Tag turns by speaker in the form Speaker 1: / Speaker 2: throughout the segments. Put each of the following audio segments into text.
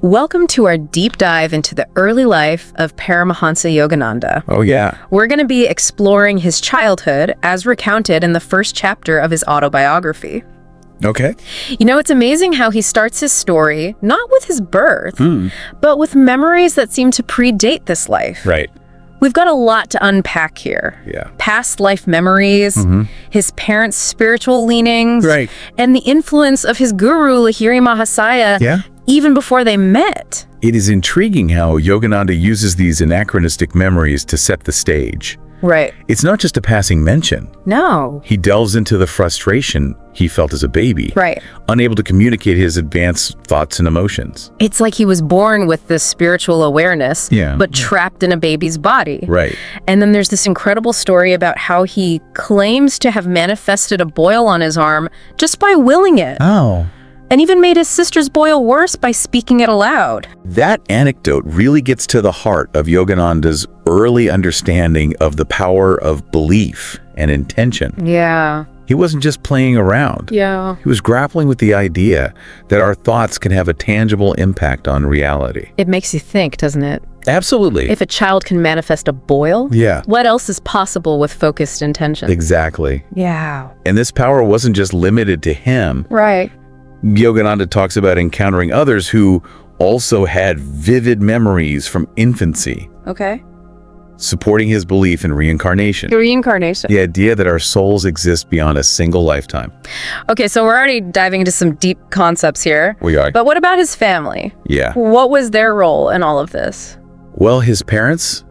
Speaker 1: Welcome to our deep dive into the early life of Paramahansa Yogananda.
Speaker 2: Oh, yeah.
Speaker 1: We're going to be exploring his childhood as recounted in the first chapter of his autobiography.
Speaker 2: Okay.
Speaker 1: You know, it's amazing how he starts his story, not with his birth, but with memories that seem to predate this life.
Speaker 2: Right.
Speaker 1: We've got a lot to unpack here.
Speaker 2: Yeah.
Speaker 1: Past life memories, his parents' spiritual leanings,
Speaker 2: Right.
Speaker 1: and the influence of his guru, Lahiri Mahasaya,
Speaker 2: Yeah.
Speaker 1: even before they met.
Speaker 2: It is intriguing how Yogananda uses these anachronistic memories to set the stage.
Speaker 1: Right.
Speaker 2: It's not just a passing mention.
Speaker 1: No.
Speaker 2: He delves into the frustration he felt as a baby.
Speaker 1: Right.
Speaker 2: Unable to communicate his advanced thoughts and emotions.
Speaker 1: It's like he was born with this spiritual awareness,
Speaker 2: Yeah.
Speaker 1: but trapped in a baby's body.
Speaker 2: Right.
Speaker 1: And then there's this incredible story about how he claims to have manifested a boil on his arm just by willing it,
Speaker 2: Oh.
Speaker 1: and even made his sister's boil worse by speaking it aloud.
Speaker 2: That anecdote really gets to the heart of Yogananda's early understanding of the power of belief and intention.
Speaker 1: Yeah.
Speaker 2: He wasn't just playing around.
Speaker 1: Yeah.
Speaker 2: He was grappling with the idea that our thoughts can have a tangible impact on reality.
Speaker 1: It makes you think, doesn't it?
Speaker 2: Absolutely.
Speaker 1: If a child can manifest a boil,
Speaker 2: Yeah.
Speaker 1: what else is possible with focused intention?
Speaker 2: Exactly.
Speaker 1: Yeah.
Speaker 2: And this power wasn't just limited to him.
Speaker 1: Right.
Speaker 2: Yogananda talks about encountering others who also had vivid memories from infancy,
Speaker 1: Okay.
Speaker 2: supporting his belief in reincarnation.
Speaker 1: Reincarnation.
Speaker 2: The idea that our souls exist beyond a single lifetime.
Speaker 1: Okay, so we're already diving into some deep concepts here.
Speaker 2: We are.
Speaker 1: But what about his family?
Speaker 2: Yeah.
Speaker 1: What was their role in all of this?
Speaker 2: Well, his parents,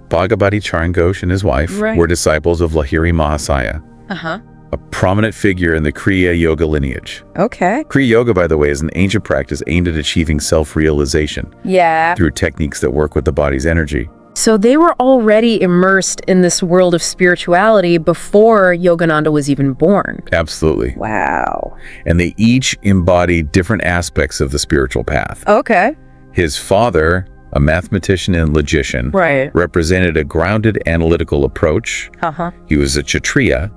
Speaker 2: Bhagavati Charan Ghosh and his wife,
Speaker 1: Right.
Speaker 2: were disciples of Lahiri Mahasaya,
Speaker 1: Uh-huh.
Speaker 2: a prominent figure in the Crea Yoga lineage.
Speaker 1: Okay.
Speaker 2: Kriya Yoga, by the way, is an ancient practice aimed at achieving self-realization
Speaker 1: Yeah.
Speaker 2: through techniques that work with the body's energy.
Speaker 1: So they were already immersed in this world of spirituality before Yogananda was even born.
Speaker 2: Absolutely.
Speaker 1: Wow.
Speaker 2: And they each embody different aspects of the spiritual path.
Speaker 1: Okay.
Speaker 2: His father, a mathematician and logician,
Speaker 1: Right.
Speaker 2: represented a grounded analytical approach.
Speaker 1: Uh-huh.
Speaker 2: He was a Kshatriya,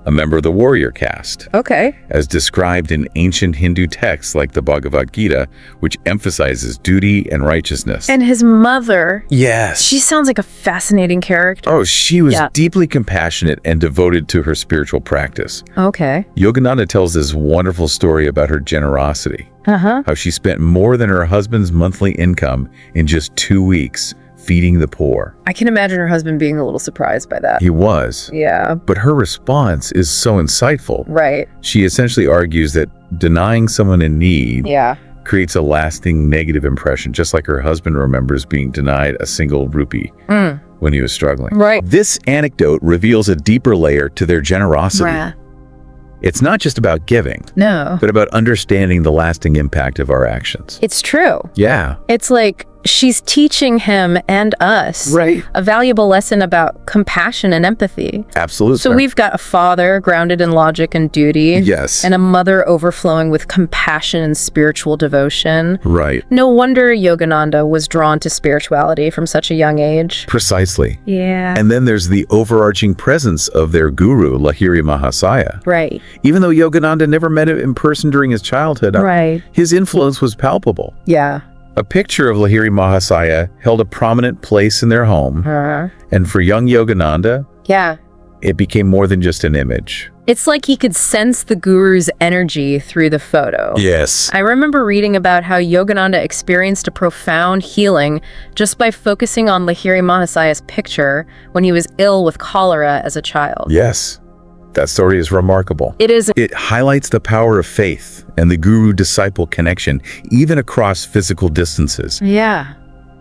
Speaker 2: a member of the warrior caste,
Speaker 1: Okay.
Speaker 2: as described in ancient Hindu texts like the Bhagavad Gita, which emphasizes duty and righteousness.
Speaker 1: And his mother,
Speaker 2: Yes.
Speaker 1: she sounds like a fascinating character.
Speaker 2: Oh, she was
Speaker 1: Yeah.
Speaker 2: deeply compassionate and devoted to her spiritual practice.
Speaker 1: Okay.
Speaker 2: Yogananda tells this wonderful story about her generosity,
Speaker 1: Uh-huh.
Speaker 2: how she spent more than her husband's monthly income in just 2 weeks feeding the poor.
Speaker 1: I can imagine her husband being a little surprised by that.
Speaker 2: He was.
Speaker 1: Yeah.
Speaker 2: But her response is so insightful.
Speaker 1: Right.
Speaker 2: She essentially argues that denying someone in need
Speaker 1: Yeah.
Speaker 2: creates a lasting negative impression, just like her husband remembers being denied a single rupee when he was struggling.
Speaker 1: Right.
Speaker 2: This anecdote reveals a deeper layer to their generosity.
Speaker 1: Right.
Speaker 2: It's not just about giving,
Speaker 1: No.
Speaker 2: but about understanding the lasting impact of our actions.
Speaker 1: It's true.
Speaker 2: Yeah.
Speaker 1: It's like she's teaching him and us
Speaker 2: Right.
Speaker 1: a valuable lesson about compassion and empathy.
Speaker 2: Absolutely.
Speaker 1: So we've got a father grounded in logic and duty.
Speaker 2: Yes.
Speaker 1: And a mother overflowing with compassion and spiritual devotion.
Speaker 2: Right.
Speaker 1: No wonder Yogananda was drawn to spirituality from such a young age.
Speaker 2: Precisely.
Speaker 1: Yeah.
Speaker 2: And then there's the overarching presence of their guru, Lahiri Mahasaya.
Speaker 1: Right.
Speaker 2: Even though Yogananda never met him in person during his childhood,
Speaker 1: Right.
Speaker 2: his influence was palpable.
Speaker 1: Yeah.
Speaker 2: A picture of Lahiri Mahasaya held a prominent place in their home, and for young Yogananda,
Speaker 1: Yeah.
Speaker 2: it became more than just an image.
Speaker 1: It's like he could sense the guru's energy through the photo.
Speaker 2: Yes.
Speaker 1: I remember reading about how Yogananda experienced a profound healing just by focusing on Lahiri Mahasaya's picture when he was ill with cholera as a child.
Speaker 2: Yes. That story is remarkable.
Speaker 1: It is.
Speaker 2: It highlights the power of faith and the guru-disciple connection, even across physical distances.
Speaker 1: Yeah.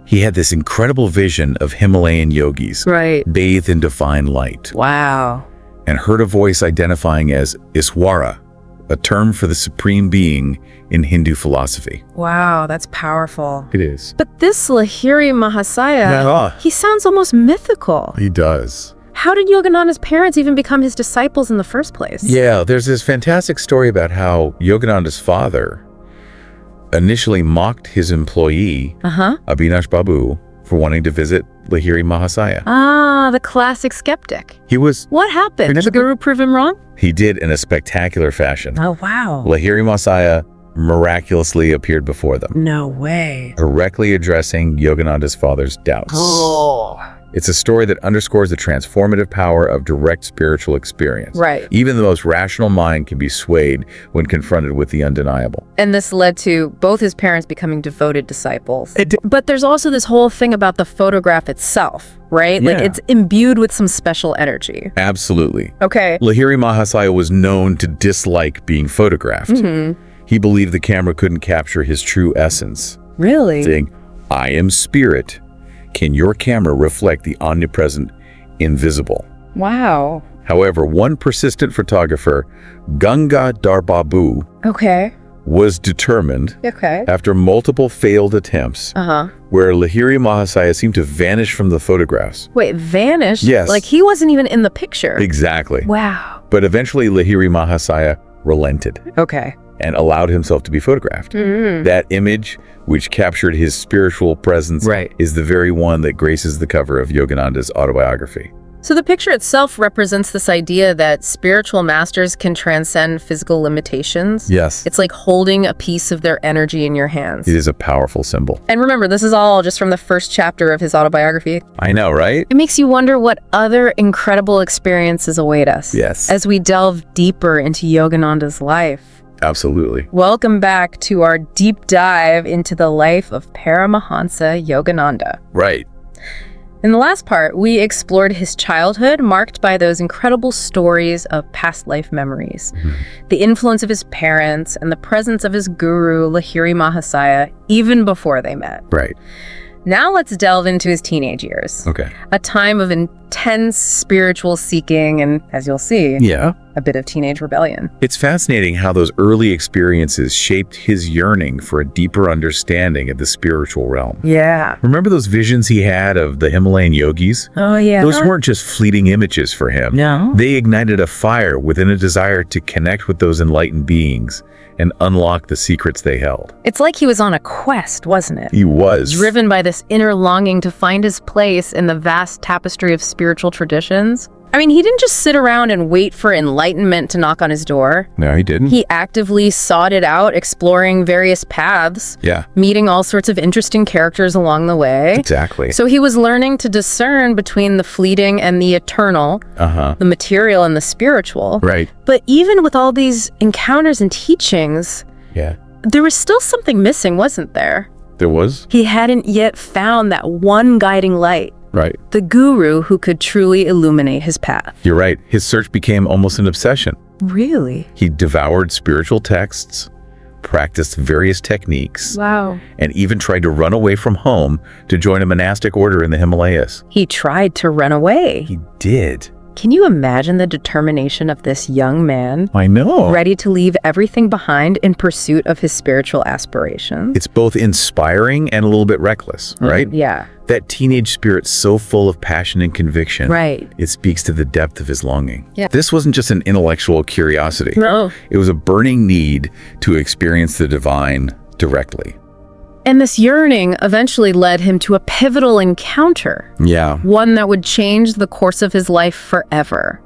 Speaker 2: He had this incredible vision of Himalayan yogis,
Speaker 1: Right.
Speaker 2: bathed in divine light,
Speaker 1: Wow.
Speaker 2: and heard a voice identifying as Iswara, a term for the supreme being in Hindu philosophy.
Speaker 1: Wow, that's powerful.
Speaker 2: It is.
Speaker 1: But this Lahiri Mahasaya, he sounds almost mythical.
Speaker 2: He does.
Speaker 1: How did Yogananda's parents even become his disciples in the first place?
Speaker 2: Yeah, there's this fantastic story about how Yogananda's father initially mocked his employee, Abhinash Babu, for wanting to visit Lahiri Mahasaya.
Speaker 1: Ah, the classic skeptic.
Speaker 2: He was...
Speaker 1: What happened? Did the guru prove him wrong?
Speaker 2: He did in a spectacular fashion.
Speaker 1: Oh, wow.
Speaker 2: Lahiri Mahasaya miraculously appeared before them,
Speaker 1: No way.
Speaker 2: directly addressing Yogananda's father's doubts.
Speaker 1: Oh.
Speaker 2: It's a story that underscores the transformative power of direct spiritual experience.
Speaker 1: Right.
Speaker 2: Even the most rational mind can be swayed when confronted with the undeniable.
Speaker 1: And this led to both his parents becoming devoted disciples. But there's also this whole thing about the photograph itself, right? Like,
Speaker 2: Yeah.
Speaker 1: it's imbued with some special energy.
Speaker 2: Absolutely.
Speaker 1: Okay.
Speaker 2: Lahiri Mahasaya was known to dislike being photographed. He believed the camera couldn't capture his true essence,
Speaker 1: Really?
Speaker 2: saying, "I am spirit. Can your camera reflect the omnipresent invisible?"
Speaker 1: Wow.
Speaker 2: However, one persistent photographer, Ganga Darbabu,
Speaker 1: Okay.
Speaker 2: was determined,
Speaker 1: Okay.
Speaker 2: after multiple failed attempts,
Speaker 1: Uh-huh.
Speaker 2: where Lahiri Mahasaya seemed to vanish from the photographs.
Speaker 1: Wait, vanished?
Speaker 2: Yes.
Speaker 1: Like, he wasn't even in the picture.
Speaker 2: Exactly.
Speaker 1: Wow.
Speaker 2: But eventually Lahiri Mahasaya relented
Speaker 1: Okay.
Speaker 2: and allowed himself to be photographed. That image, which captured his spiritual presence,
Speaker 1: Right.
Speaker 2: is the very one that graces the cover of Yogananda's Autobiography.
Speaker 1: So the picture itself represents this idea that spiritual masters can transcend physical limitations.
Speaker 2: Yes.
Speaker 1: It's like holding a piece of their energy in your hands.
Speaker 2: It is a powerful symbol.
Speaker 1: And remember, this is all just from the first chapter of his autobiography.
Speaker 2: I know, right?
Speaker 1: It makes you wonder what other incredible experiences await us.
Speaker 2: Yes.
Speaker 1: As we delve deeper into Yogananda's life.
Speaker 2: Absolutely.
Speaker 1: Welcome back to our deep dive into the life of Paramahansa Yogananda.
Speaker 2: Right.
Speaker 1: In the last part, we explored his childhood, marked by those incredible stories of past life memories, the influence of his parents, and the presence of his guru, Lahiri Mahasaya, even before they met.
Speaker 2: Right.
Speaker 1: Now let's delve into his teenage years,
Speaker 2: Okay.
Speaker 1: a time of intense spiritual seeking and, as you'll see,
Speaker 2: Yeah.
Speaker 1: a bit of teenage rebellion.
Speaker 2: It's fascinating how those early experiences shaped his yearning for a deeper understanding of the spiritual realm.
Speaker 1: Yeah.
Speaker 2: Remember those visions he had of the Himalayan yogis?
Speaker 1: Oh, yeah.
Speaker 2: Those weren't just fleeting images for him.
Speaker 1: No.
Speaker 2: They ignited a fire within a desire to connect with those enlightened beings and unlock the secrets they held.
Speaker 1: It's like he was on a quest, wasn't it?
Speaker 2: He was.
Speaker 1: Driven by this inner longing to find his place in the vast tapestry of spiritual traditions. I mean, he didn't just sit around and wait for enlightenment to knock on his door.
Speaker 2: No, he didn't.
Speaker 1: He actively sought it out, exploring various paths,
Speaker 2: Yeah,
Speaker 1: meeting all sorts of interesting characters along the way.
Speaker 2: exactly.
Speaker 1: So he was learning to discern between the fleeting and the eternal, the material and the spiritual.
Speaker 2: Right.
Speaker 1: But even with all these encounters and teachings,
Speaker 2: Yeah.
Speaker 1: there was still something missing, wasn't there?
Speaker 2: There was?
Speaker 1: He hadn't yet found that one guiding light,
Speaker 2: Right.
Speaker 1: the guru who could truly illuminate his path.
Speaker 2: You're right. His search became almost an obsession.
Speaker 1: Really?
Speaker 2: He devoured spiritual texts, practiced various techniques,
Speaker 1: Wow.
Speaker 2: and even tried to run away from home to join a monastic order in the Himalayas.
Speaker 1: He tried to run away.
Speaker 2: He did.
Speaker 1: Can you imagine the determination of this young man,
Speaker 2: I know.
Speaker 1: ready to leave everything behind in pursuit of his spiritual aspirations?
Speaker 2: It's both inspiring and a little bit reckless, right?
Speaker 1: Yeah.
Speaker 2: That teenage spirit so full of passion and conviction.
Speaker 1: Right.
Speaker 2: It speaks to the depth of his longing.
Speaker 1: Yeah.
Speaker 2: This wasn't just an intellectual curiosity.
Speaker 1: No.
Speaker 2: It was a burning need to experience the divine directly.
Speaker 1: And this yearning eventually led him to a pivotal encounter,
Speaker 2: Yeah.
Speaker 1: one that would change the course of his life forever.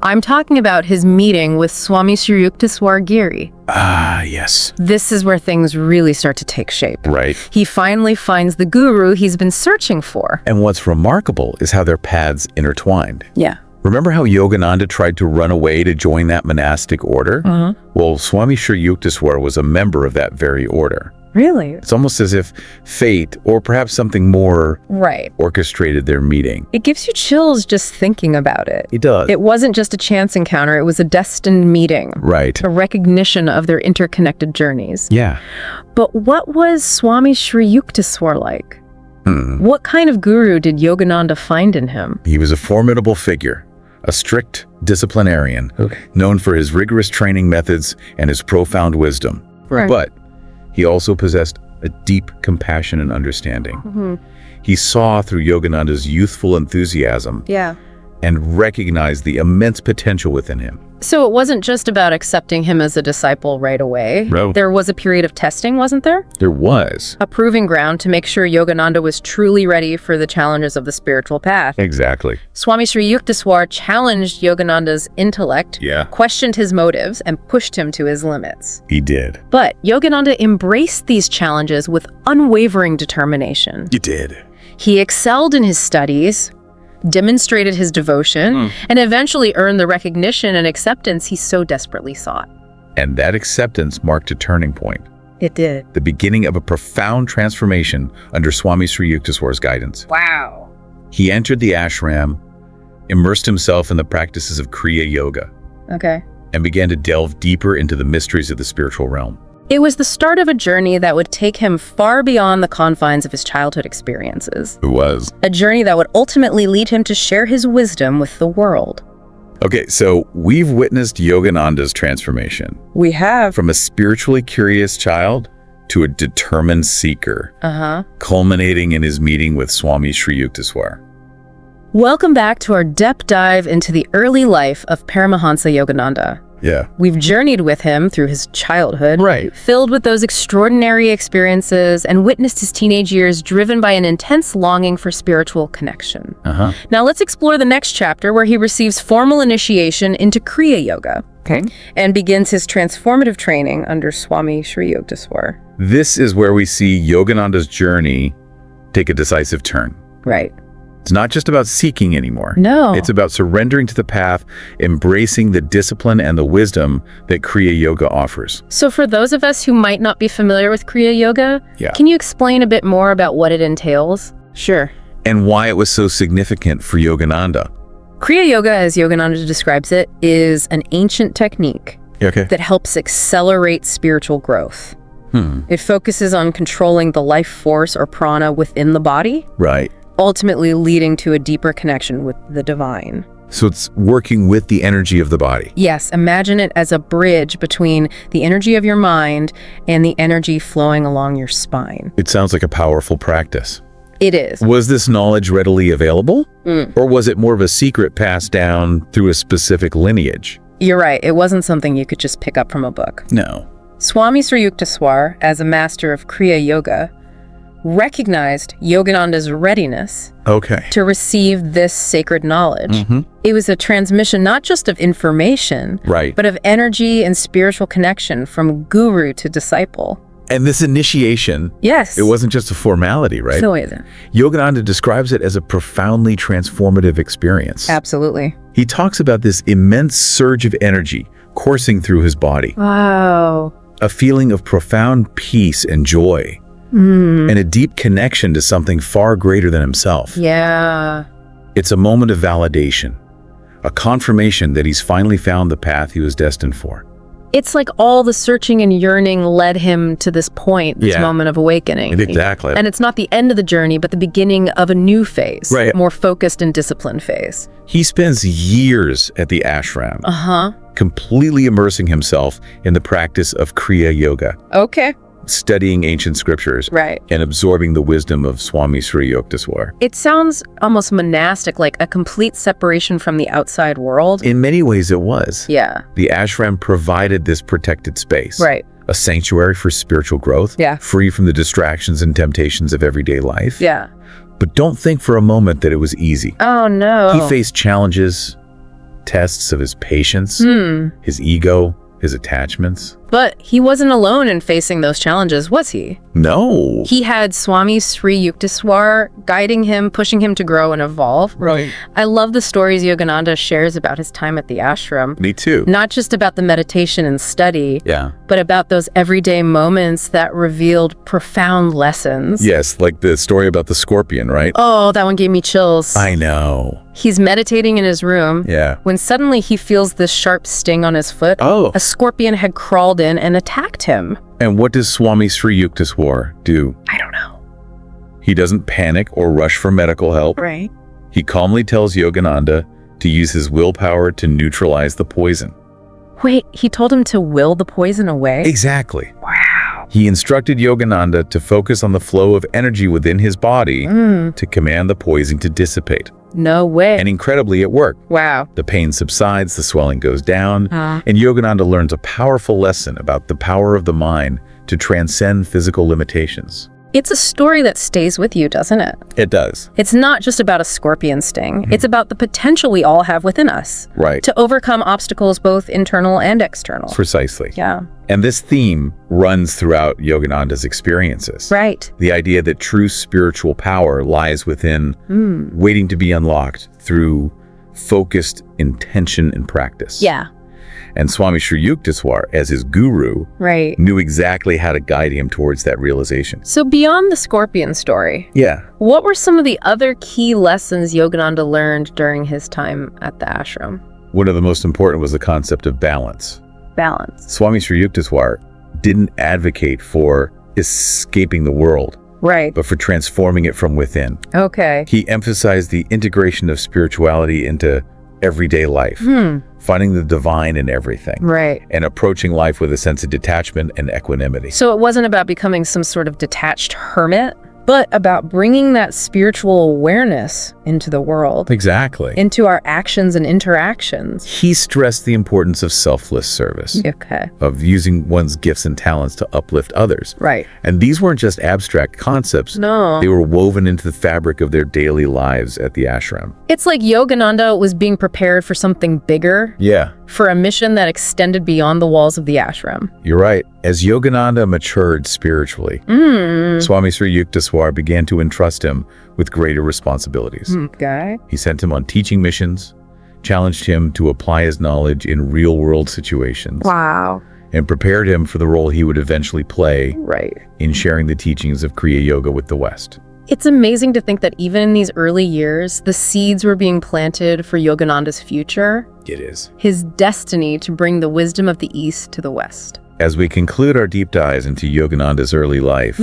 Speaker 1: I'm talking about his meeting with Swami Yukar Giri.
Speaker 2: Ah, yes.
Speaker 1: This is where things really start to take shape.
Speaker 2: Right.
Speaker 1: He finally finds the guru he's been searching for.
Speaker 2: And what's remarkable is how their paths intertwined.
Speaker 1: Yeah.
Speaker 2: Remember how Yogananda tried to run away to join that monastic order? Well, Swami Yukar was a member of that very order.
Speaker 1: Really?
Speaker 2: It's almost as if fate, or perhaps something more,
Speaker 1: Right.
Speaker 2: orchestrated their meeting.
Speaker 1: It gives you chills just thinking about it.
Speaker 2: It does.
Speaker 1: It wasn't just a chance encounter, it was a destined meeting.
Speaker 2: Right.
Speaker 1: A recognition of their interconnected journeys.
Speaker 2: Yeah.
Speaker 1: But what was Swami Yukar like? What kind of guru did Yogananda find in him?
Speaker 2: He was a formidable figure, a strict disciplinarian, known for his rigorous training methods and his profound wisdom.
Speaker 1: Right.
Speaker 2: But he also possessed a deep compassion and understanding. He saw through Yogananda's youthful enthusiasm
Speaker 1: Yeah.
Speaker 2: and recognized the immense potential within him.
Speaker 1: So it wasn't just about accepting him as a disciple right away.
Speaker 2: No.
Speaker 1: There was a period of testing, wasn't there?
Speaker 2: There was.
Speaker 1: A proving ground to make sure Yogananda was truly ready for the challenges of the spiritual path.
Speaker 2: Exactly.
Speaker 1: Swami Sri Yukteswar challenged Yogananda's intellect, questioned his motives, and pushed him to his limits.
Speaker 2: He did.
Speaker 1: But Yogananda embraced these challenges with unwavering determination.
Speaker 2: He did.
Speaker 1: He excelled in his studies, demonstrated his devotion, and eventually earned the recognition and acceptance he so desperately sought.
Speaker 2: And that acceptance marked a turning point.
Speaker 1: It did.
Speaker 2: The beginning of a profound transformation under Swami Sri Yukteswar's guidance.
Speaker 1: Wow.
Speaker 2: He entered the ashram, immersed himself in the practices of Crea yoga, and began to delve deeper into the mysteries of the spiritual realm.
Speaker 1: It was the start of a journey that would take him far beyond the confines of his childhood experiences.
Speaker 2: It was.
Speaker 1: A journey that would ultimately lead him to share his wisdom with the world.
Speaker 2: Okay, so we've witnessed Yogananda's transformation.
Speaker 1: We have.
Speaker 2: From a spiritually curious child to a determined seeker, culminating in his meeting with Swami Sri Yukteswar.
Speaker 1: Welcome back to our depth dive into the early life of Paramahansa Yogananda.
Speaker 2: Yeah.
Speaker 1: We've journeyed with him through his childhood,
Speaker 2: Right.
Speaker 1: filled with those extraordinary experiences, and witnessed his teenage years driven by an intense longing for spiritual connection. Now let's explore the next chapter where he receives formal initiation into Crea yoga. And begins his transformative training under Swami Sri Yukteswar.
Speaker 2: This is where we see Yogananda's journey take a decisive turn.
Speaker 1: Right.
Speaker 2: It's not just about seeking anymore.
Speaker 1: No.
Speaker 2: It's about surrendering to the path, embracing the discipline and the wisdom that Crea yoga offers.
Speaker 1: So for those of us who might not be familiar with Crea yoga, can you explain a bit more about what it entails? Sure.
Speaker 2: And why it was so significant for Yogananda.
Speaker 1: Crea yoga, as Yogananda describes it, is an ancient technique that helps accelerate spiritual growth. It focuses on controlling the life force or prana within the body,
Speaker 2: Right.
Speaker 1: ultimately leading to a deeper connection with the divine.
Speaker 2: So it's working with the energy of the body.
Speaker 1: Yes, imagine it as a bridge between the energy of your mind and the energy flowing along your spine.
Speaker 2: It sounds like a powerful practice.
Speaker 1: It is.
Speaker 2: Was this knowledge readily available? Or was it more of a secret passed down through a specific lineage?
Speaker 1: You're right, it wasn't something you could just pick up from a book.
Speaker 2: No.
Speaker 1: Swami Sri Yukteswar, as a master of Kriya Yoga, recognized Yogananda's readiness to receive this sacred knowledge. It was a transmission not just of information, but of energy and spiritual connection from guru to disciple.
Speaker 2: And this initiation,
Speaker 1: yes,
Speaker 2: it wasn't just a formality, right?
Speaker 1: No, it isn't.
Speaker 2: Yogananda describes it as a profoundly transformative experience.
Speaker 1: Absolutely.
Speaker 2: He talks about this immense surge of energy coursing through his body.
Speaker 1: Wow.
Speaker 2: A feeling of profound peace and joy. And a deep connection to something far greater than himself.
Speaker 1: Yeah.
Speaker 2: It's a moment of validation, a confirmation that he's finally found the path he was destined for.
Speaker 1: It's like all the searching and yearning led him to this point, this moment of awakening.
Speaker 2: Exactly.
Speaker 1: And it's not the end of the journey, but the beginning of a new phase, more focused and disciplined phase.
Speaker 2: He spends years at the ashram, completely immersing himself in the practice of Kriya Yoga. Studying ancient scriptures and absorbing the wisdom of Swami Sri Yukteswar.
Speaker 1: It sounds almost monastic, like a complete separation from the outside world.
Speaker 2: In many ways it was.
Speaker 1: Yeah.
Speaker 2: The ashram provided this protected space. A sanctuary for spiritual growth, free from the distractions and temptations of everyday life. But don't think for a moment that it was easy.
Speaker 1: Oh, no.
Speaker 2: He faced challenges, tests of his patience, his ego, his attachments.
Speaker 1: But he wasn't alone in facing those challenges, was he?
Speaker 2: No.
Speaker 1: He had Swami Sri Yukteswar guiding him, pushing him to grow and evolve. I love the stories Yogananda shares about his time at the ashram.
Speaker 2: Me too.
Speaker 1: Not just about the meditation and study, but about those everyday moments that revealed profound lessons.
Speaker 2: Yes, like the story about the scorpion, right?
Speaker 1: Oh, that one gave me chills.
Speaker 2: I know.
Speaker 1: He's meditating in his room when suddenly he feels this sharp sting on his foot. A scorpion had crawled in and attacked him.
Speaker 2: And what does Swami Sri Yukteswar do?
Speaker 1: I don't know.
Speaker 2: He doesn't panic or rush for medical help. He calmly tells Yogananda to use his willpower to neutralize the poison.
Speaker 1: Wait, he told him to will the poison away?
Speaker 2: Exactly.
Speaker 1: Wow.
Speaker 2: He instructed Yogananda to focus on the flow of energy within his body to command the poison to dissipate.
Speaker 1: No way.
Speaker 2: And incredibly, it worked.
Speaker 1: Wow.
Speaker 2: The pain subsides, the swelling goes down, and Yogananda learns a powerful lesson about the power of the mind to transcend physical limitations.
Speaker 1: It's a story that stays with you, doesn't it?
Speaker 2: It does.
Speaker 1: It's not just about a scorpion sting. It's about the potential we all have within us.
Speaker 2: Right.
Speaker 1: To overcome obstacles both internal and external.
Speaker 2: Precisely.
Speaker 1: Yeah.
Speaker 2: And this theme runs throughout Yogananda's experiences.
Speaker 1: Right.
Speaker 2: The idea that true spiritual power lies within, waiting to be unlocked through focused intention and practice.
Speaker 1: Yeah.
Speaker 2: And Swami Yukar, as his guru, knew exactly how to guide him towards that realization.
Speaker 1: So beyond the scorpion story, what were some of the other key lessons Yogananda learned during his time at the ashram?
Speaker 2: One of the most important was the concept of balance.
Speaker 1: Balance.
Speaker 2: Swami Yukar didn't advocate for escaping the world, but for transforming it from within.
Speaker 1: Okay.
Speaker 2: He emphasized the integration of spirituality into everyday life, finding the divine in everything, and approaching life with a sense of detachment and equanimity.
Speaker 1: So it wasn't about becoming some sort of detached hermit, but about bringing that spiritual awareness into the world.
Speaker 2: Exactly.
Speaker 1: Into our actions and interactions.
Speaker 2: He stressed the importance of selfless service.
Speaker 1: Okay.
Speaker 2: Of using one's gifts and talents to uplift others.
Speaker 1: Right.
Speaker 2: And these weren't just abstract concepts.
Speaker 1: No.
Speaker 2: They were woven into the fabric of their daily lives at the ashram.
Speaker 1: It's like Yogananda was being prepared for something bigger.
Speaker 2: Yeah.
Speaker 1: For a mission that extended beyond the walls of the ashram.
Speaker 2: You're right. As Yogananda matured spiritually, Swami Yukar began to entrust him with greater responsibilities.
Speaker 1: Okay.
Speaker 2: He sent him on teaching missions, challenged him to apply his knowledge in real-world situations.
Speaker 1: Wow.
Speaker 2: And prepared him for the role he would eventually play in sharing the teachings of Crea Yoga with the West.
Speaker 1: It's amazing to think that even in these early years, the seeds were being planted for Yogananda's future.
Speaker 2: It is.
Speaker 1: His destiny to bring the wisdom of the East to the West.
Speaker 2: As we conclude our deep dives into Yogananda's early life,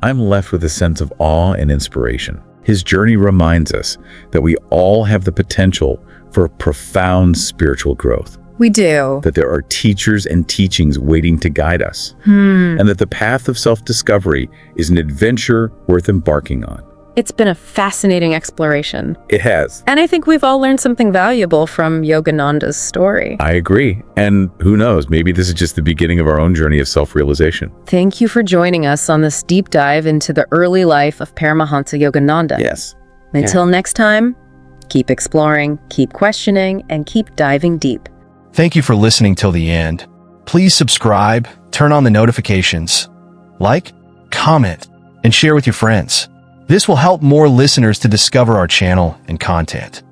Speaker 2: I'm left with a sense of awe and inspiration. His journey reminds us that we all have the potential for profound spiritual growth.
Speaker 1: We do.
Speaker 2: That there are teachers and teachings waiting to guide us. And that the path of self-discovery is an adventure worth embarking on.
Speaker 1: It's been a fascinating exploration.
Speaker 2: It has.
Speaker 1: And I think we've all learned something valuable from Yogananda's story.
Speaker 2: I agree. And who knows, maybe this is just the beginning of our own journey of self-realization.
Speaker 1: Thank you for joining us on this deep dive into the early life of Paramahansa Yogananda.
Speaker 2: Yes.
Speaker 1: Until next time, keep exploring, keep questioning, and keep diving deep.
Speaker 3: Thank you for listening till the end. Please subscribe, turn on the notifications, like, comment, and share with your friends. This will help more listeners to discover our channel and content.